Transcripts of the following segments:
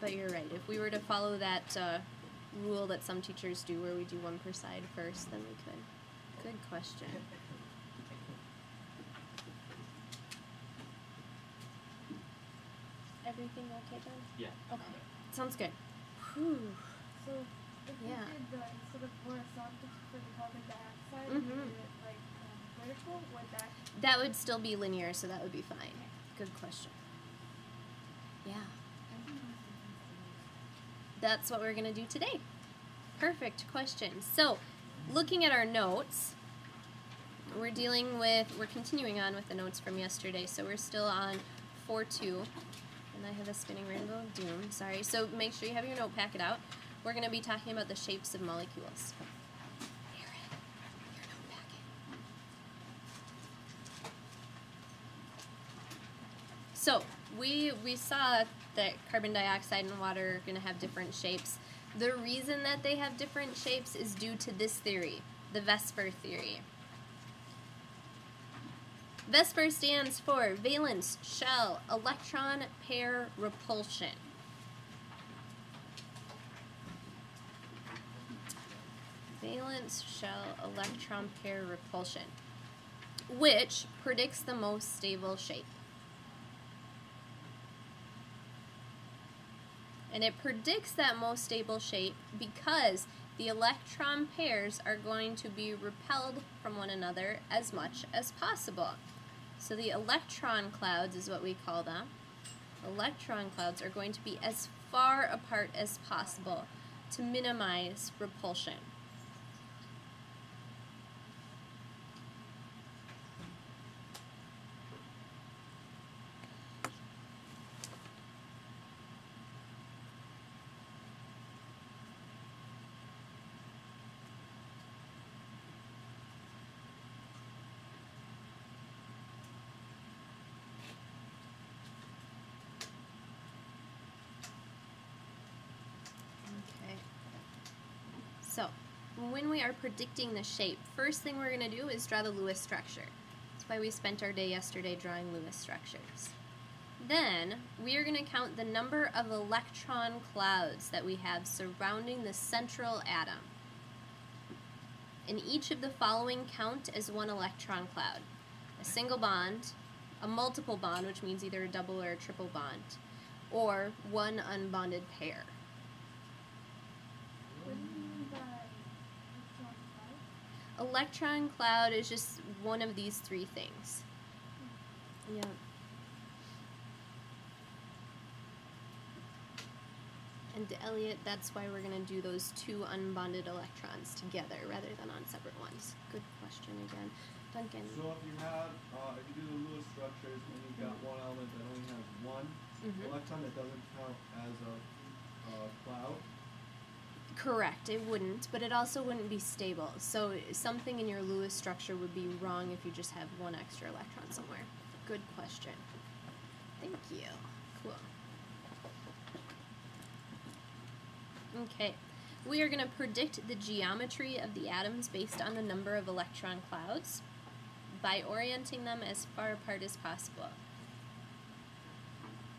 but you're right. If we were to follow that rule that some teachers do where we do one per side first, then we could. Good question. Everything okay, John? Yeah. Okay. Sounds good. Whew. So, if we did the sort of horizontal for the carbon dioxide, we did it like vertical, would that? That would still be linear, so that would be fine. Good question. Yeah. That's what we're going to do today. Perfect question. So, looking at our notes, we're continuing on with the notes from yesterday, so we're still on 4.2, and I have a spinning rainbow of doom, sorry. So make sure you have your note packet out. We're going to be talking about the shapes of molecules. Aaron, your note packet. So, we saw that carbon dioxide and water are going to have different shapes. The reason that they have different shapes is due to this theory, the Vesper Theory. Vesper stands for valence shell electron pair repulsion. Valence shell electron pair repulsion, which predicts the most stable shape. And it predicts that most stable shape because the electron pairs are going to be repelled from one another as much as possible. So the electron clouds is what we call them. Electron clouds are going to be as far apart as possible to minimize repulsion. So, when we are predicting the shape, first thing we're going to do is draw the Lewis structure. That's why we spent our day yesterday drawing Lewis structures. Then, we are going to count the number of electron clouds that we have surrounding the central atom. And each of the following count as one electron cloud. A single bond, a multiple bond, which means either a double or a triple bond, or one unbonded pair. Electron cloud is just one of these three things. Yeah. And Elliot, that's why we're going to do those two unbonded electrons together rather than on separate ones. Good question again. Duncan. So if you have, if you do the Lewis structures and you've got one element that only has one electron, that doesn't count as a cloud? Correct, it wouldn't, but it also wouldn't be stable. So something in your Lewis structure would be wrong if you just have one extra electron somewhere. Good question. Thank you. Cool. Okay, we are going to predict the geometry of the atoms based on the number of electron clouds by orienting them as far apart as possible.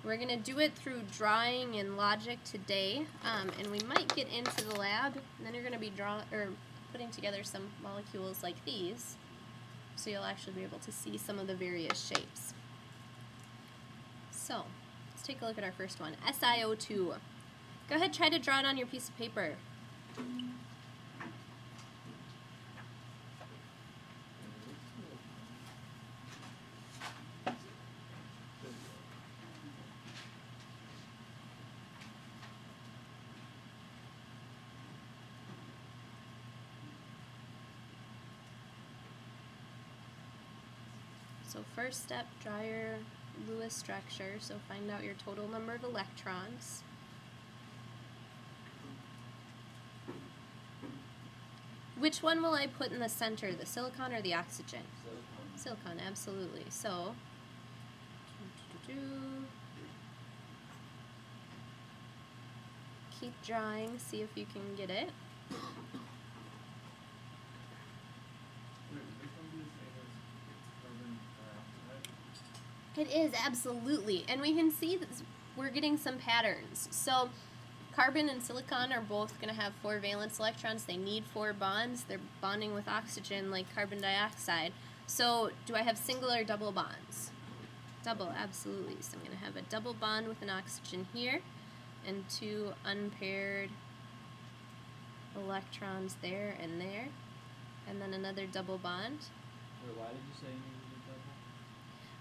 We're going to do it through drawing and logic today, and we might get into the lab, and then you're going to be putting together some molecules like these, so you'll actually be able to see some of the various shapes. So, let's take a look at our first one, SiO2. Go ahead, try to draw it on your piece of paper. So first step, draw your Lewis structure, so find out your total number of electrons. Which one will I put in the center, the silicon or the oxygen? Silicon. Silicon, absolutely. So, keep drawing, see if you can get it. It is, absolutely. And we can see this, we're getting some patterns. So carbon and silicon are both going to have 4 valence electrons. They need 4 bonds. They're bonding with oxygen like carbon dioxide. So do I have single or double bonds? Double, absolutely. So I'm going to have a double bond with an oxygen here and 2 unpaired electrons there, and then another double bond. Wait, why did you say you needed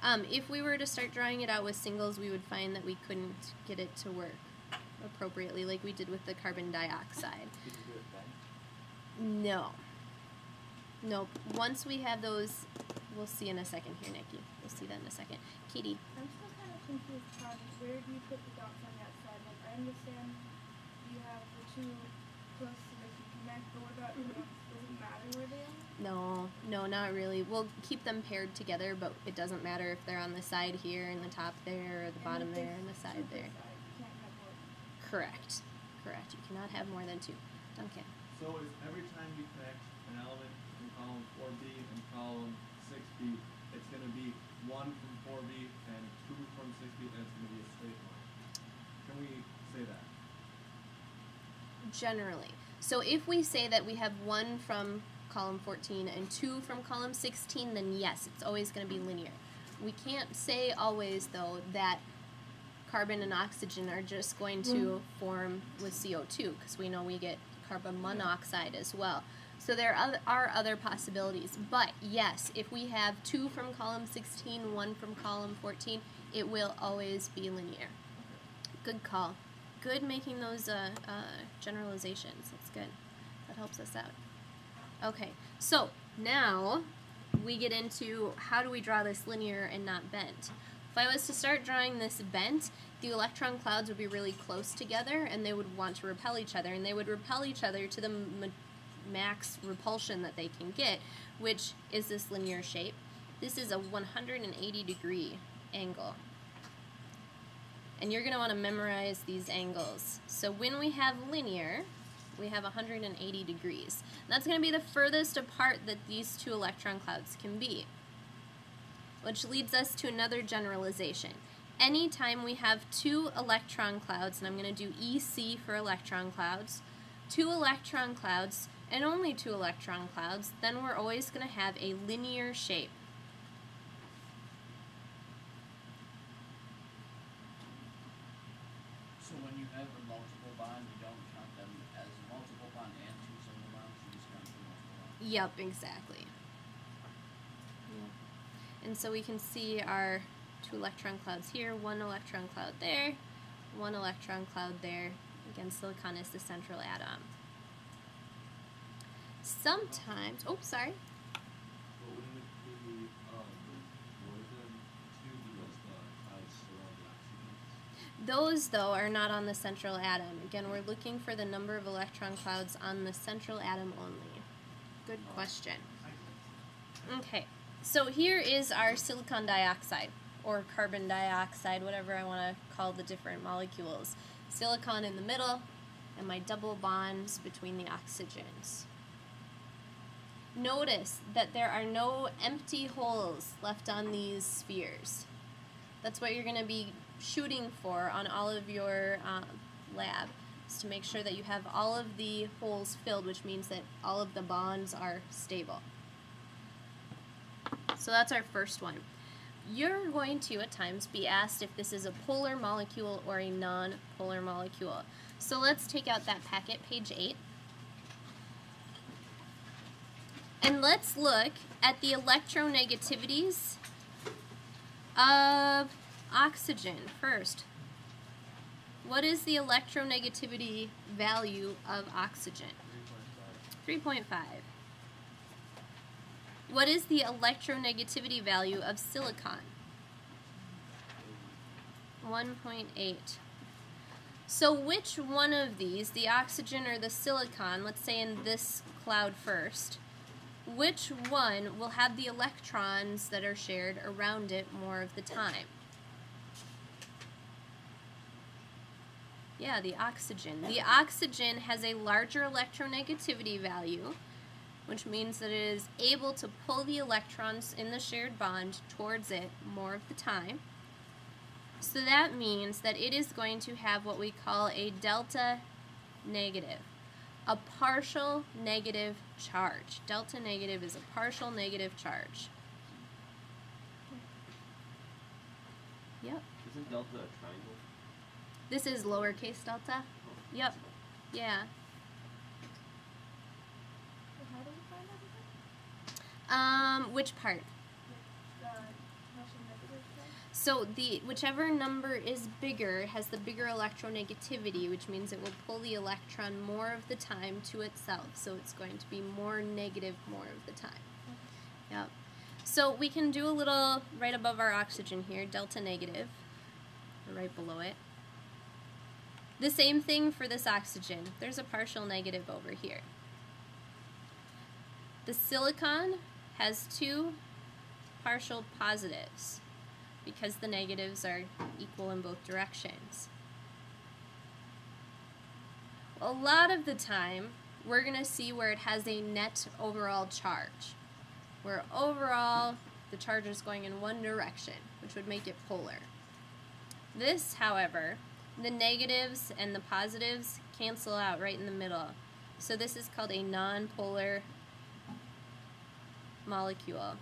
a double? If we were to start drawing it out with singles, we would find that we couldn't get it to work appropriately like we did with the carbon dioxide. Did you do it then? No. Nope. Once we have those, we'll see in a second here, Nikki. We'll see that in a second. Katie. I'm still kind of confused on where do you put the dots on that side? Like, I understand you have the 2 close so they can connect, but what about the ones? Does it matter where they are? No, not really. We'll keep them paired together, but it doesn't matter if they're on the side here and the top there or the bottom there and the side there. You can't have more. Correct. You cannot have more than 2. Duncan. So is every time you connect an element in column 4B and column 6B, it's going to be 1 from 4B and 2 from 6B, and it's going to be a straight line. Can we say that? Generally. So if we say that we have 1 from column 14 and 2 from column 16, then yes, it's always going to be linear. We can't say always, though, that carbon and oxygen are just going to form with CO2, because we know we get carbon monoxide as well. So there are other possibilities. But yes, if we have 2 from column 16, 1 from column 14, it will always be linear. Good call. Good making those generalizations. That's good. That helps us out. Okay, so now we get into how do we draw this linear and not bent. If I was to start drawing this bent, the electron clouds would be really close together and they would want to repel each other, and they would repel each other to the max repulsion that they can get, which is this linear shape. This is a 180-degree angle. And you're going to want to memorize these angles. So when we have linear, we have 180 degrees. And that's going to be the furthest apart that these 2 electron clouds can be. Which leads us to another generalization. Anytime we have 2 electron clouds, and I'm going to do EC for electron clouds, 2 electron clouds, and only 2 electron clouds, then we're always going to have a linear shape. So when you have a multiple bond, you don't count them as multiple bond and 2 single bonds, you just count them multiple bonds? Yep, exactly. Yep. And so we can see our 2 electron clouds here, 1 electron cloud there, 1 electron cloud there. Again, silicon is the central atom. Sometimes, oh, sorry. But wouldn't it be more than 2 because the clouds surround the oxygen? Those, though, are not on the central atom. Again, we're looking for the number of electron clouds on the central atom only. Good question. Okay, so here is our silicon dioxide, or carbon dioxide, whatever I want to call the different molecules. Silicon in the middle, and my double bonds between the oxygens. Notice that there are no empty holes left on these spheres. That's what you're going to be shooting for on all of your lab, is to make sure that you have all of the holes filled, which means that all of the bonds are stable. So that's our first one. You're going to, at times, be asked if this is a polar molecule or a non-polar molecule. So let's take out that packet, page 8. And let's look at the electronegativities of oxygen first. What is the electronegativity value of oxygen? 3.5. What is the electronegativity value of silicon? 1.8. So which one of these, the oxygen or the silicon, let's say in this cloud first, which one will have the electrons that are shared around it more of the time? Yeah, the oxygen. The oxygen has a larger electronegativity value, which means that it is able to pull the electrons in the shared bond towards it more of the time. So that means that it is going to have what we call a delta negative, a partial negative charge. Delta negative is a partial negative charge. Yep. Isn't delta a triangle? This is lowercase delta. Yep. Yeah. So how do we find everything? Which part? The partial negative charge? So whichever number is bigger has the bigger electronegativity, which means it will pull the electron more of the time to itself. So it's going to be more negative more of the time. Yep. So we can do a little right above our oxygen here, delta negative, or right below it. The same thing for this oxygen. There's a partial negative over here. The silicon has two partial positives because the negatives are equal in both directions. A lot of the time, we're going to see where it has a net overall charge, where overall the charge is going in one direction, which would make it polar. This, however, the negatives and the positives cancel out right in the middle. So this is called a nonpolar molecule.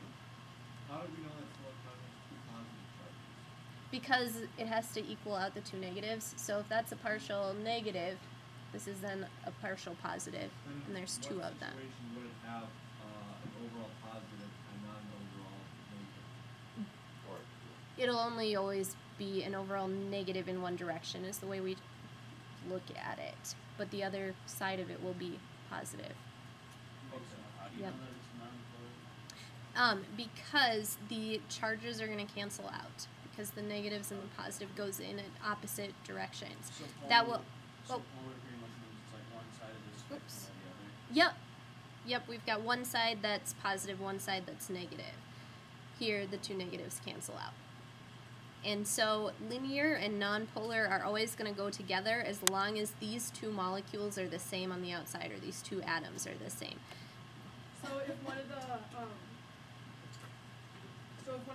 How do we know that silicon has two positive charges? Because it has to equal out the two negatives. So if that's a partial negative, this is then a partial positive, and there's two of them. What situation would it have an overall positive and not an overall negative? Or It'll only always be an overall negative in one direction is the way we look at it. But the other side of it will be positive. Okay, so how do you Yep. know that it's nonpolar? Because the charges are going to cancel out. Because the negatives and the positive goes in opposite directions. So polar, That will. so oh. polar pretty much means it's like one side of the spectrum Oops. or the other. Yep. Yep, we've got one side that's positive, one side that's negative. Here, the two negatives cancel out. And so linear and nonpolar are always going to go together as long as these two molecules are the same on the outside, or these two atoms are the same. So if one of the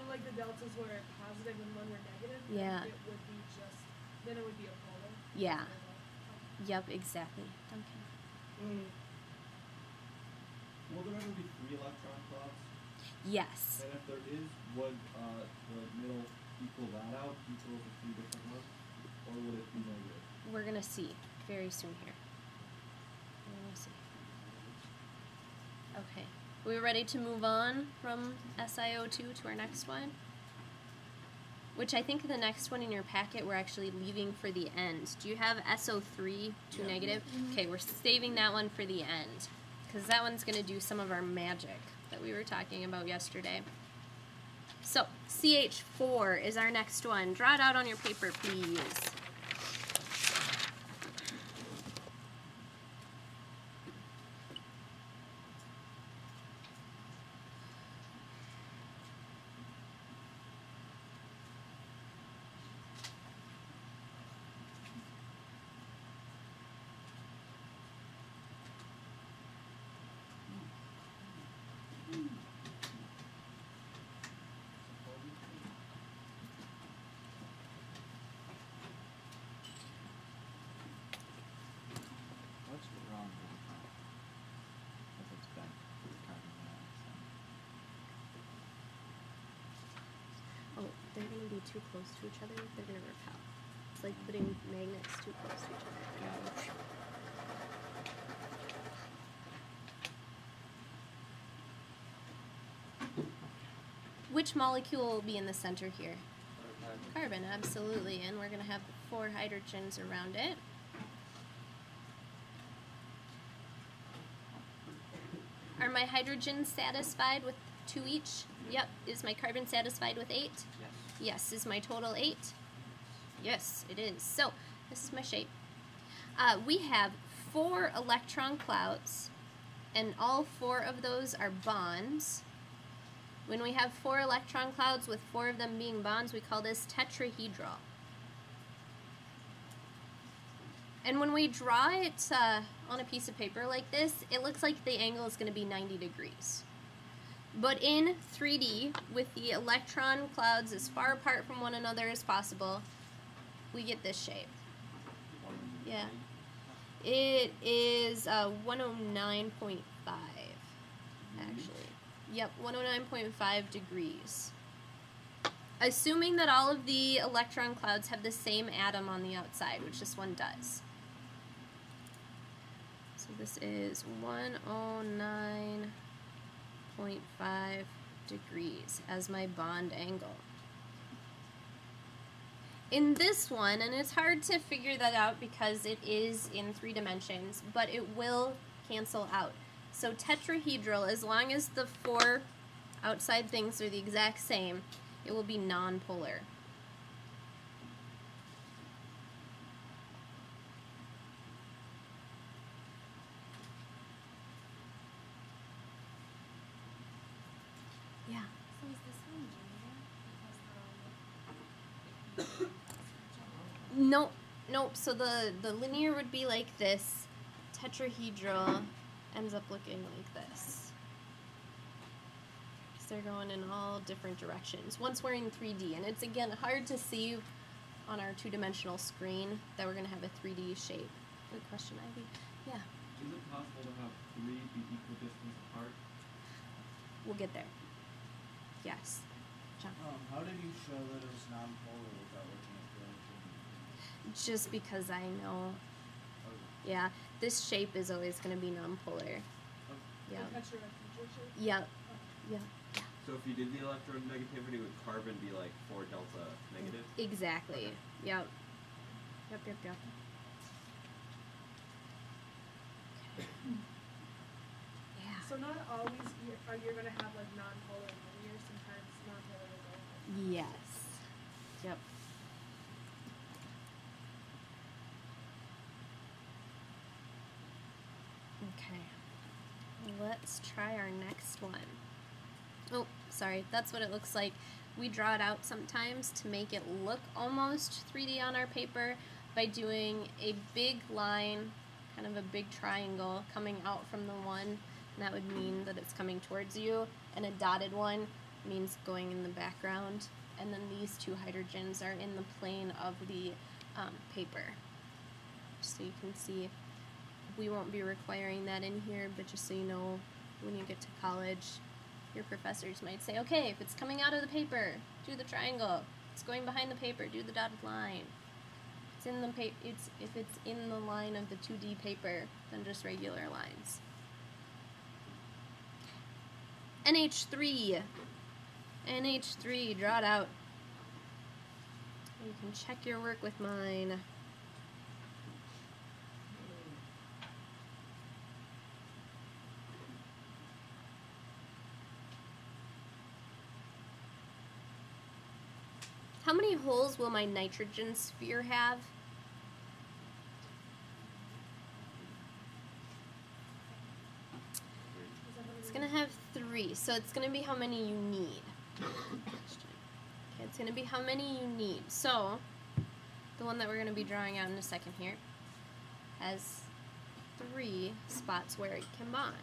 like the deltas were positive and one were negative, Yeah. then it would be then it would be a polar. Yeah. Yep, exactly. Duncan. Will there ever be 3 electron clouds? Yes. And if there is, would the middle equal that out, equal the 3 different ones? Or would it be negative? We're going to see very soon here. We're going to see. Okay. We ready to move on from SiO2 to our next one? Which I think the next one in your packet we're actually leaving for the end. Do you have SO3, 2 negative? Okay, we're saving that one for the end. Because that one's going to do some of our magic that we were talking about yesterday. So, CH4 is our next one. Draw it out on your paper, please. What's wrong with the top? Because it's bent with carbon dioxide. Oh, they're going to be too close to each other. They're going to repel. It's like putting magnets too close to each other. Which molecule will be in the center here? Carbon, absolutely. And we're going to have 4 hydrogens around it. Are my hydrogens satisfied with 2 each? Yep. Is my carbon satisfied with 8? Yes. Yes. Is my total 8? Yes, it is. So, this is my shape. We have 4 electron clouds, and all 4 of those are bonds. When we have 4 electron clouds with 4 of them being bonds, we call this tetrahedral. And when we draw it on a piece of paper like this, it looks like the angle is going to be 90 degrees. But in 3D, with the electron clouds as far apart from one another as possible, we get this shape. Yeah. It is 109.5, actually. Yep, 109.5 degrees. Assuming that all of the electron clouds have the same atom on the outside, which this one does. So this is 109.5 degrees as my bond angle. In this one, and it's hard to figure that out because it is in 3 dimensions, but it will cancel out. So tetrahedral, as long as the 4 outside things are the exact same, it will be nonpolar. Yeah. So is this one linear? Because Nope, nope. So the linear would be like this. Tetrahedral ends up looking like this. So they're going in all different directions. Once we're in 3D, and it's again hard to see on our 2-dimensional screen that we're going to have a 3D shape. Good question, Ivy. Yeah, Is it possible to have 3 be equal distance apart? we'll get there. Yes. John. How did you show that it was nonpolar without looking at the other Just because I know. two? Yeah, this shape is always going to be nonpolar. Yeah. that's your future shape? Yep. Yep. So if you did the electronegativity, would carbon be like 4 delta negative? Exactly. Okay. Yep. Yep. Yeah. So not always are you going to have like nonpolar and linear. Sometimes nonpolar is also. Yes. Yep. Okay. Let's try our next one. Oh, sorry. That's what it looks like. We draw it out sometimes to make it look almost 3D on our paper by doing a big line, kind of a big triangle coming out from the one, and that would mean that it's coming towards you, and a dotted one means going in the background, and then these 2 hydrogens are in the plane of the paper. So you can see, we won't be requiring that in here, but just so you know, when you get to college, your professors might say, okay, if it's coming out of the paper, do the triangle. It's going behind the paper, do the dotted line. It's in the if it's in the line of the 2D paper, then just regular lines. NH3. NH3, draw it out. You can check your work with mine. How many holes will my nitrogen sphere have? It's going to have 3, so it's going to be how many you need. Okay, it's going to be how many you need. So, the one that we're going to be drawing out in a second here has 3 spots where it can bond.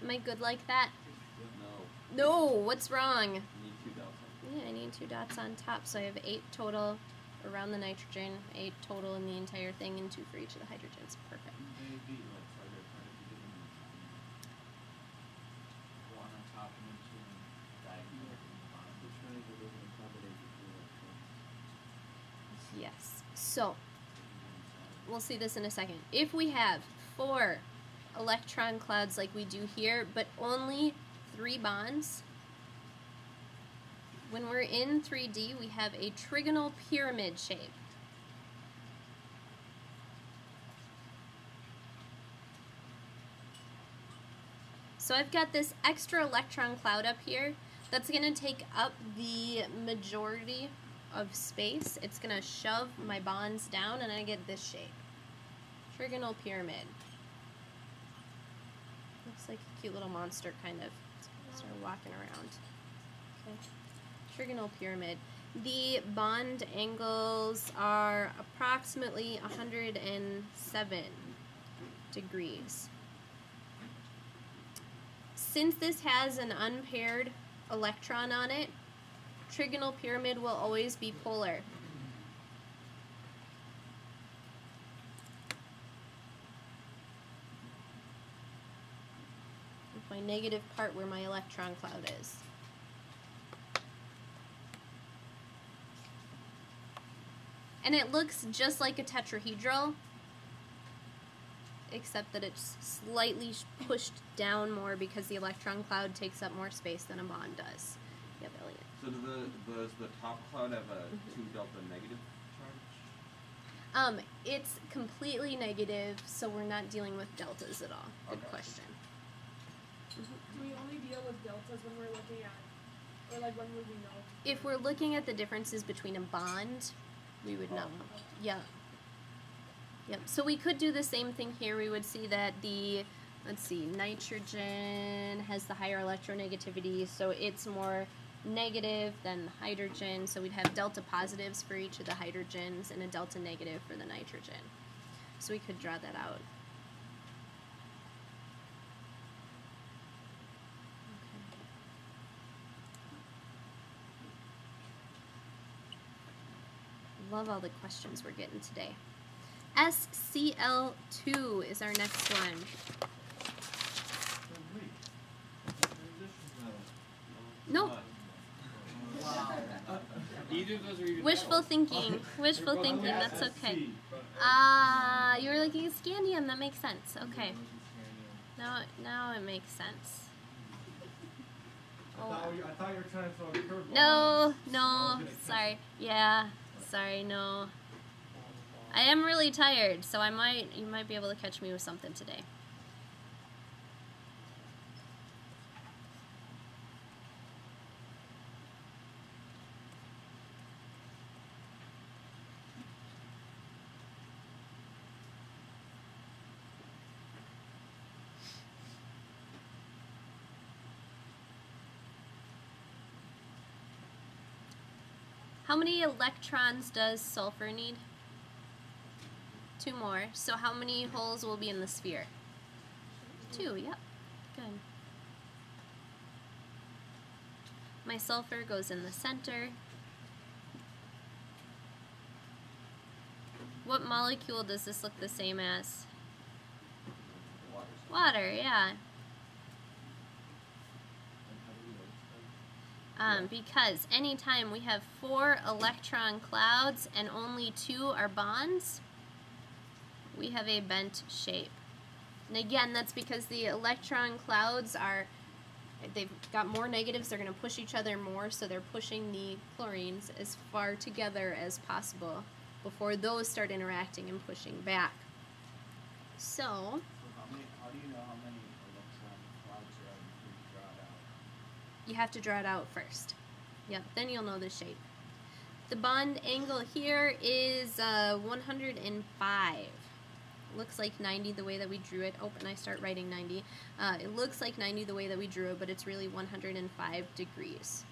Am I good like that? No. No, what's wrong? You need 2 delta. Yeah, I need 2 dots on top, so I have 8 total around the nitrogen, 8 total in the entire thing, and 2 for each of the hydrogens. Perfect. Maybe like farther apart if you did them one on top and then 2 on diagonal on the bottom. The triangle doesn't accommodate the 2 electrons. Yes. So, we'll see this in a second. If we have 4 electron clouds like we do here, but only 3 bonds, when we're in 3D, we have a trigonal pyramid shape. So I've got this extra electron cloud up here that's going to take up the majority of space. It's going to shove my bonds down, and I get this shape. Trigonal Pyramid. Looks like a cute little monster, kind of. Start walking around. Okay. Trigonal Pyramid. The bond angles are approximately 107 degrees. Since this has an unpaired electron on it, Trigonal Pyramid will always be polar. With my negative part where my electron cloud is. And it looks just like a tetrahedral, except that it's slightly pushed down more because the electron cloud takes up more space than a bond does. Yep, Elliot. So does the top cloud have a 2 delta negative charge? It's completely negative, so we're not dealing with deltas at all. Good Okay. question. Do we only deal with deltas when we're looking at, or like when would we know? If we're looking at the differences between a bond, we would know. Yeah. Yep. So we could do the same thing here. We would see that the, let's see, nitrogen has the higher electronegativity, so it's more negative than the hydrogen. So we'd have delta positives for each of the hydrogens and a delta negative for the nitrogen. So we could draw that out. Love all the questions we're getting today. SCl2 is our next one. Oh, wait. Transition metal. Nope. Wow. Either of those are even Wishful metals. thinking. Wishful They're both thinking. That's SC, okay. but- Ah, you were looking at scandium. That makes sense. Okay. Yeah, Now it makes sense. I thought you were trying to throw a curveball. No, I no. was gonna catch Sorry. it. Yeah. Sorry. No. I am really tired, so you might be able to catch me with something today. How many electrons does sulfur need? 2 more. So how many holes will be in the sphere? 2, yep. Good. My sulfur goes in the center. What molecule does this look the same as? Water, yeah. Because anytime we have 4 electron clouds and only 2 are bonds, we have a bent shape. And again, that's because the electron clouds they've got more negatives, they're going to push each other more, so they're pushing the chlorines as far together as possible before those start interacting and pushing back. So, How do you know how many electron clouds are out before you draw it out? you have to draw it out first. Yep, then you'll know the shape. The bond angle here is 105. Looks like 90 the way that we drew it. Oh, and I start writing 90. It looks like 90 the way that we drew it, but it's really 105 degrees.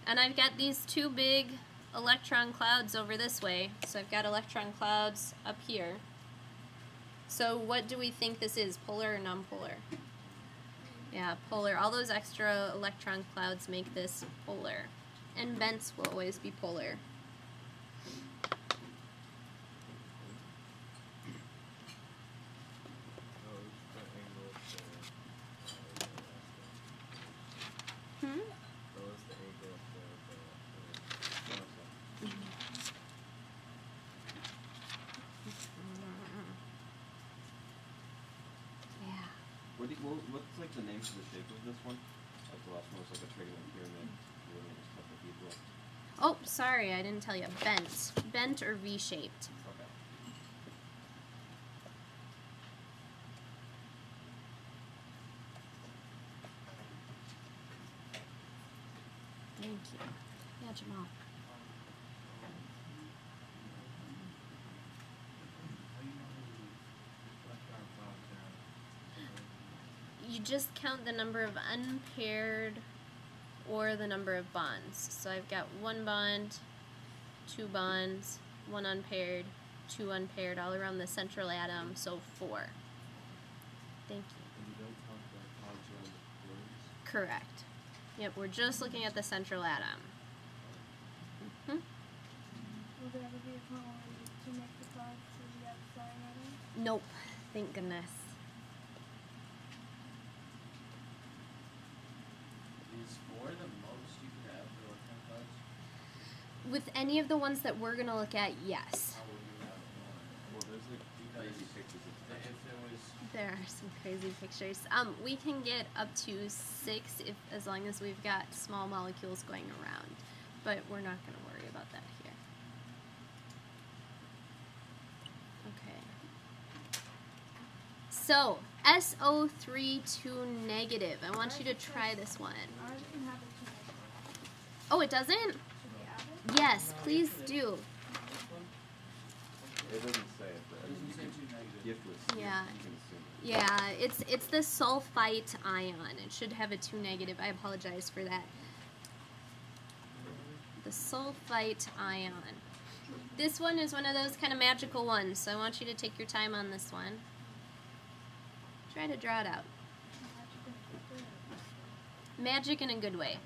And I've got these 2 big electron clouds over this way. So I've got electron clouds up here. So what do we think this is, polar or nonpolar? Yeah, polar. All those extra electron clouds make this polar. And bents will always be polar. Hmm? Yeah. What's like the name for the shape of this one? Like the last one was like a trigonal pyramid. The other one was tetrahedral. Oh, sorry, I didn't tell you. Bent. Bent or V-shaped. Okay. Thank you. Yeah, Jamal. How do you know just count the number of unpaired or the number of bonds. So I've got 1 bond, 2 bonds, 1 unpaired, 2 unpaired all around the central atom, so 4. Thank you. And you don't count the bonds around the fluorines? Correct. Yep, we're just looking at the central atom. Will there ever be a point where we to make the bonds to the outside atom? Nope, thank goodness. Is 4 the most you could have for electron clouds? With any of the ones that we're going to look at, yes. How would you have one? Well, there's like crazy pictures of If there was There are some crazy pictures. We can get up to 6 as long as we've got small molecules going around, but we're not going to worry about that here. Okay. So SO32 negative. I want you to try this one. Ours can have a 2 negative. Oh, it doesn't? Should we add it? Yes, please do. It doesn't say it, but it doesn't say 2 negative. you have to assume. Yeah. You can assume it. Yeah, it's the sulfite ion. It should have a 2 negative. I apologize for that. The sulfite ion. This one is one of those kind of magical ones, so I want you to take your time on this one. Try to draw it out. Magic in a good way.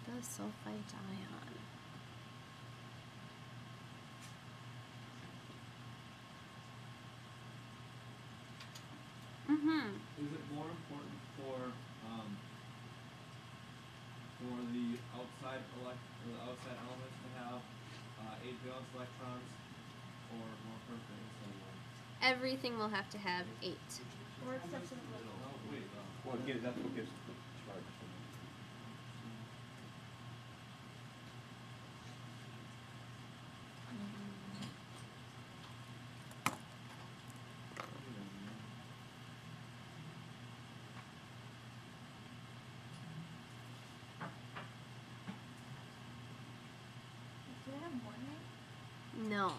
The sulfite ion. Is it more important for the outside elements to have 8 valence electrons, or more important for inside one? Everything will have to have 8. Or except for the No, wait. Well, that's what gives the charge. Do they have more than 8? No.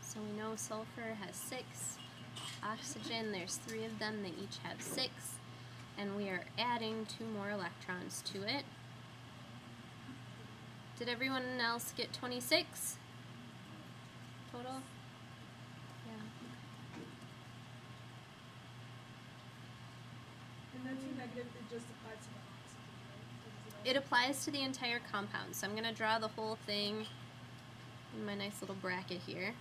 So we know sulfur has 6. Oxygen, there's 3 of them, they each have 6. And we are adding 2 more electrons to it. Did everyone else get 26 total? Yeah. And that 2 negative, it just applies to the oxygen, right? It applies to the entire compound. So I'm going to draw the whole thing in my nice little bracket here.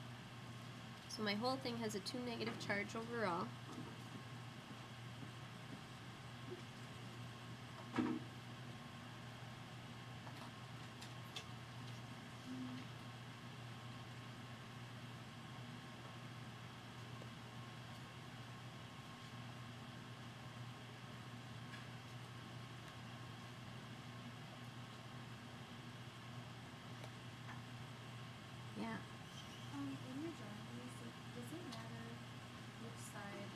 So my whole thing has a 2 negative charge overall. Yeah. When you're drawing these, does it matter which side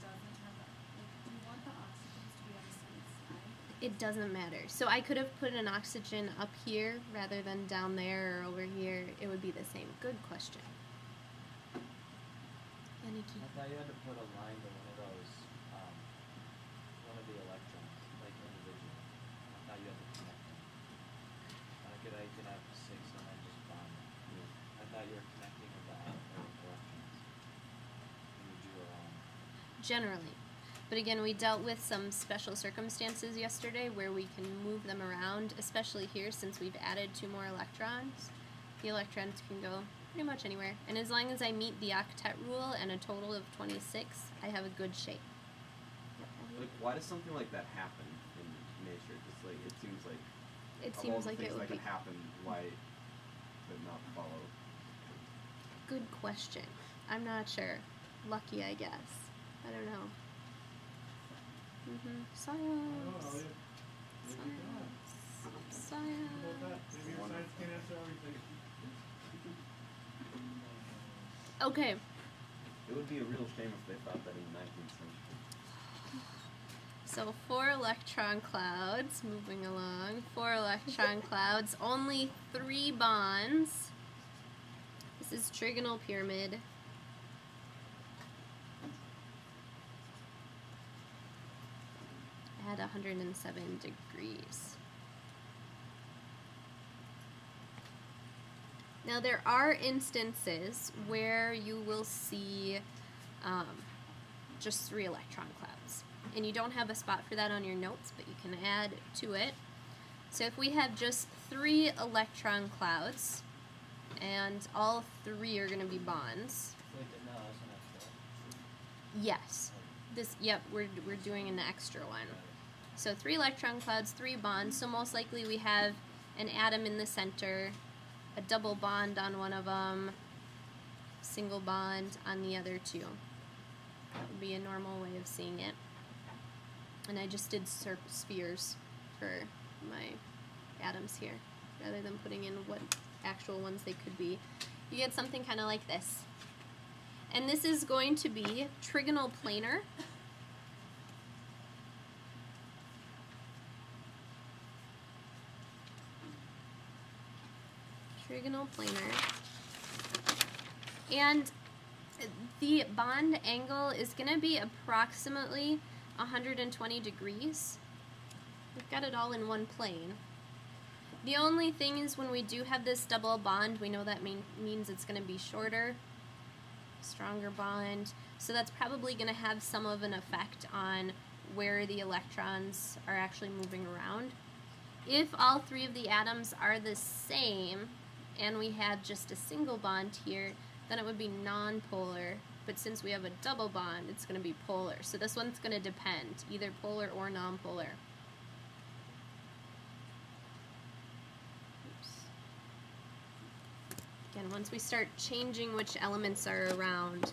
doesn't have that? Like, do you want the oxygens to be on the same side? It doesn't matter. So I could have put an oxygen up here rather than down there or over here. It would be the same. Good question. Yaniki. I thought you had to put a line to one of those, one of the electrons, like individually. I thought you had to connect them. Like you can have 6 and then just bond them. I thought you were connecting with the electrons. When you drew a line. Generally. But again, we dealt with some special circumstances yesterday where we can move them around, especially here since we've added 2 more electrons. The electrons can go pretty much anywhere. And as long as I meet the octet rule and a total of 26, I have a good shape. Like, why does something like that happen in nature? Just like, it seems like It of all seems the like things it would that be. can happen, why could not follow? Good question. I'm not sure. Lucky, I guess. I don't know. Science. Oh, Elliot. Maybe not. Science. How about that? Maybe your science can't answer everything. Okay. It would be a real shame if they thought that in the 19th century. So 4 electron clouds, moving along. 4 electron clouds, only 3 bonds. This is Trigonal Pyramid. At 107 degrees. Now there are instances where you will see just 3 electron clouds. And you don't have a spot for that on your notes, but you can add to it. So if we have just 3 electron clouds, and all 3 are going to be bonds. Wait, no, that's an extra. Yes. This, yep, we're doing an extra one. So 3 electron clouds, 3 bonds. So most likely we have an atom in the center, a double bond on one of them, single bond on the other 2. That would be a normal way of seeing it. And I just did spheres for my atoms here, rather than putting in what actual ones they could be. You get something kind of like this. And this is going to be Trigonal Planar. Trigonal Planar. And the bond angle is going to be approximately 120 degrees. We've got it all in one plane. The only thing is when we do have this double bond, we know that means it's going to be shorter, stronger bond. So that's probably going to have some of an effect on where the electrons are actually moving around. If all 3 of the atoms are the same and we had just a single bond here, then it would be nonpolar. But since we have a double bond, it's going to be polar. So this one's going to depend, either polar or nonpolar. Oops. Again, once we start changing which elements are around,